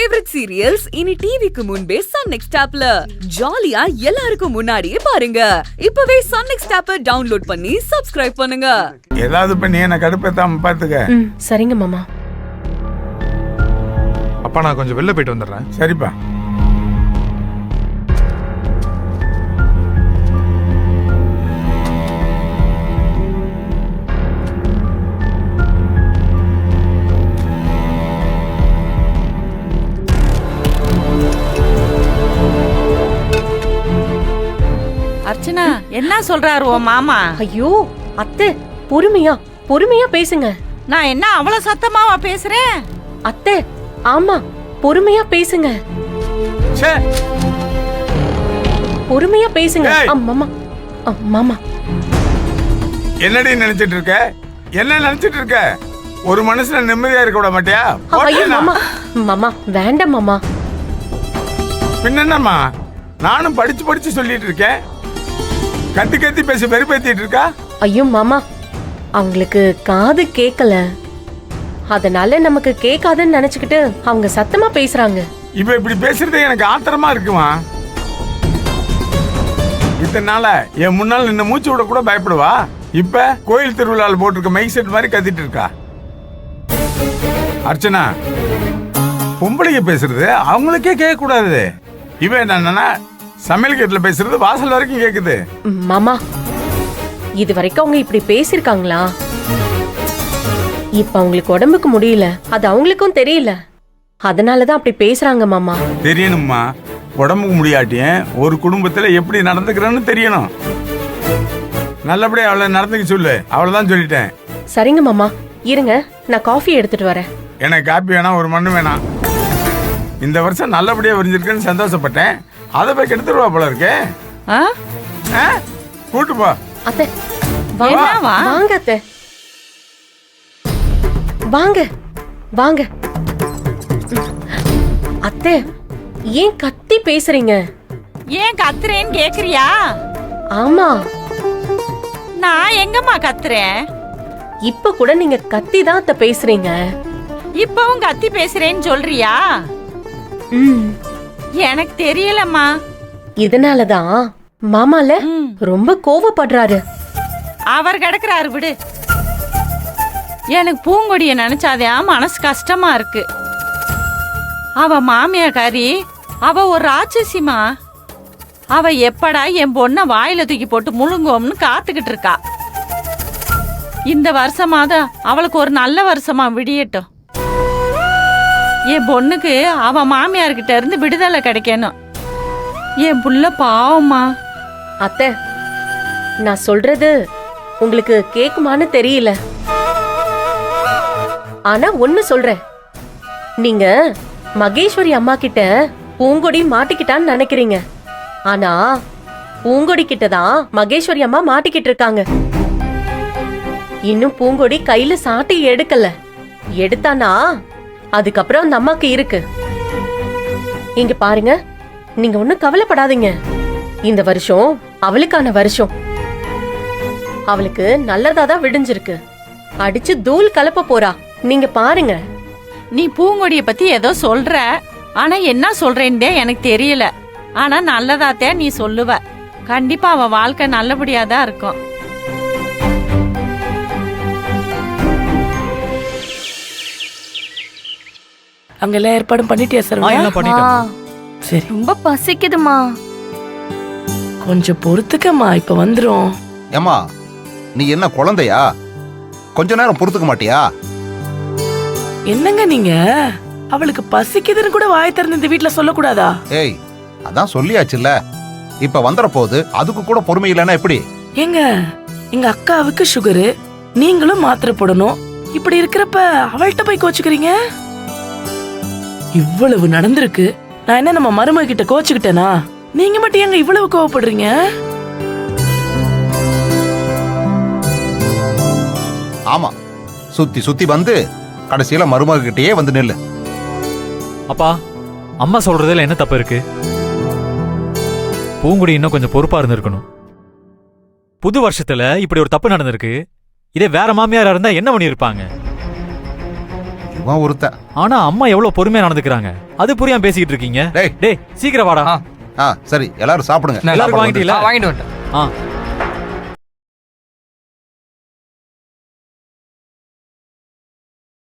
Favourite serials இனி டிவிக்கு முன்பே சன் நெக்ஸ்ட் ஆப்ல ஜாலியா எல்லாருக்கும் முன்னாடியே பாருங்க. இப்பவே சன் நெக்ஸ்ட் ஆப்பை டவுன்லோட் பண்ணி சப்ஸ்கிரைப் பண்ணுங்க. ஏதாவது பண்ணி என்ன கடுப்பேத்தாம பாத்துக்க. சரிங்க மாமா. அப்பா நான் கொஞ்சம் வெளில போயிட்டு வந்துடுறேன். சரிப்பா. அர்ச்சனா, என்ன சொல்றாரு உன் மாமா? ஐயோ அத்தை, பொறுமையா பேசுங்க. நான் என்ன அவ்வளவு சத்தமாவா பேசுறேன்? அத்தை, ஆமா பொறுமையா பேசுங்க. பொறுமையா பேசுங்க. மாமா மாமா என்னடி நினைச்சிட்டு இருக்க? என்ன நினைச்சிட்டு இருக்க? ஒரு மனுஷன் நிம்மதியா இருக்க விட மாட்டியா? ஐயோ மாமா, மாமா வேண்டாம் மாமா. பின்னம்மா, நானும் படிச்சு சொல்லிட்டு இருக்கேன். கத்தி பேசி வெறுப்பேத்திட்டு இருக்கா? ஐயோ மாமா, அவங்களுக்கு காது கேட்கல, அதனால நமக்கு கேட்காதுன்னு நினைச்சுக்கிட்டு அவங்க சத்தமா பேசுறாங்க. இப்ப இப்படி பேசுறதே எனக்கு ஆத்திரமா இருக்குமா? இத்தனை நாள என் முன்னால் நின்று மூச்சு விட கூட பயப்படுவா. இப்ப கோயில் திருவிழாவில் போட்டிருக்க மைக் செட் மாதிரி கத்திட்டு இருக்கா. அர்ச்சனா, பொம்பளைங்க பேசுறது அவங்களுக்கே கேட்க கூடாது. இவன் என்னன்னா சமையல் கட்டுல பேசுறது வாசல் வரைக்கும் கேக்குது. மாமா, இது வரைக்கும் அவங்க இப்படி பேசிருக்காங்களா? இப்ப அவங்களுக்கு உடம்புக்கு முடியல, அது அவங்களுக்கும் தெரியல, அதனாலதான் அப்படி பேசுறாங்க மாமா. தெரியணும்மா, உடம்புக்கு முடியாட்டியும் ஒரு குடும்பத்துல எப்படி நடந்துக்கிறேன்னு தெரியணும். நல்லபடியா அவளை நடந்துக்க சொல்லு. அவ்வளவுதான் சொல்லிட்டேன். சரிங்க மாமா, இருங்க நான் காஃபி எடுத்துட்டு வரேன். எனக்கு காப்பி வேணாம், ஒரு மண்ணு வேணாம். இந்த வருஷம் நல்லபடியா விரிஞ்சிருக்குன்னு சந்தோஷப்பட்டேன். அதை போய் கெடுத்துருவா போல இருக்கே. கூட்டு போ. அத்தை வாங்க, அத்தை வாங்க வாங்க. அத்தை, ஏன் கத்தி பேசுறீங்க? ஏன் கத்துறேன்னு கேக்குறியா? ஆமா. நான் எங்கம்மா கத்துறேன்? இப்ப கூட நீங்க கத்தி தான் அத்தை பேசுறீங்க. இப்பவும் கத்தி பேசுறேன்னு சொல்றியா? எனக்கு தெரியலம்மா. இதனாலதான் மாமால ரொம்ப கோவப்படுறாரு. அவர் கிடக்குறாரு, விடு. எனக்கு பூங்கொடிய நினைச்சாதே மனசு கஷ்டமா இருக்கு. அவ மாமியாக்காரி, அவ ஒரு ராட்சசிமா. அவ எப்படா என் பொண்ண வாயில தூக்கி போட்டு முழுங்குவோம்னு காத்துக்கிட்டு இருக்கா. இந்த வருஷமாத அவளுக்கு ஒரு நல்ல வருஷமா விடியட்டும். என் பொண்ணுக்கு அவ மாமியார்கிட்ட இருந்து விடுதலை கிடைக்கணும். என் புள்ள பாவம்மா. அத்தை, நான் சொல்றது உங்களுக்கு கேக்குமான்னு தெரியல, ஆனா ஒண்ணு சொல்றேன். நீங்க மகேஸ்வரி அம்மா கிட்ட பூங்கொடி மாட்டிக்கிட்டான்னு நினைக்கிறீங்க, ஆனா பூங்கொடி கிட்டதான் மகேஸ்வரி அம்மா மாட்டிக்கிட்டு இருக்காங்க. இன்னும் பூங்கொடி கையில சாட்டி எடுக்கல. எடுத்தானா அதுக்கப்புறம் அந்த அம்மாக்கு இருக்கு. இங்க பாருங்க, நீங்க ஒண்ணும் கவலைப்படாதீங்க. இந்த வருஷம் அவளுக்கான வருஷம். அவளுக்கு நல்லதாதான் விடிஞ்சிருக்கு. அடிச்சு தூள் கலப்ப போறா. நீங்க பாருங்க. நீ பூங்கொடிய பத்தி ஏதோ சொல்ற, ஆனா என்ன சொல்றேன்னே எனக்கு தெரியல. ஆனா நல்லதாத்தே நீ சொல்லுவ. கண்டிப்பா அவ வாழ்க்கை நல்லபடியாதான் இருக்கும். அங்கெல்லாம் ஏற்பாடும் பண்ணிட்டியா சார்? சரி, ரொம்ப பசிக்குதுமா. கொஞ்சம் பொறுத்துக்கம்மா, இப்ப வந்துரும். ஏம்மா, நீ என்ன குழந்தையா? கொஞ்ச நேரம் பொறுத்துக்க மாட்டியா? என்னங்க நீங்க? அவளுக்கு பசிக்குதுன்னு கூட வாய் திறந்து இந்த வீட்டுல சொல்லக்கூடாதா? ஏய், அதான் சொல்லியாச்சுல்ல. இப்ப வந்துற போது அதுக்கு கூட பொறுமை இல்லைன்னா எப்படி? ஏங்க, எங்க அக்காவுக்கு சுகரு, நீங்களும் மாத்திரை போடணும். இப்படி இருக்கிறப்ப அவள்கிட்ட போய் கோச்சுக்கிறீங்க? இவ்வளவு நடந்திருக்கு, நான் என்ன நம்ம மருமக கிட்ட கோச்சுக்கிட்டேனா? நீங்க மட்டும் எங்க இவ்வளவு கோவப்படுறீங்க? ஆமா, சுத்தி வந்து கடைசியில மருமக கிட்டயே வந்து நெல்லு. அப்பா, அம்மா சொல்றதுல என்ன தப்பு இருக்கு? பூங்குடி இன்னும் கொஞ்சம் பொறுப்பா இருந்திருக்கணும். புது வருஷத்துல இப்படி ஒரு தப்பு நடந்திருக்கு. இதே வேற மாமியாரா இருந்தா என்ன பண்ணிருப்பாங்க? இவன் ஒருத்தன். ஆனா அம்மா எவ்வளவு பொறுமையா நடந்துக்கிறாங்க, அது புரியாம பேசிக்கிட்டு இருக்கீங்க. டேய். டேய் சீக்கிரம் வாடா. சரி எல்லாரும் சாப்பிடுங்க. எல்லாரும் வாங்கிட்டீங்களா? வாங்கிட்டு வந்துட்டேன். ஆ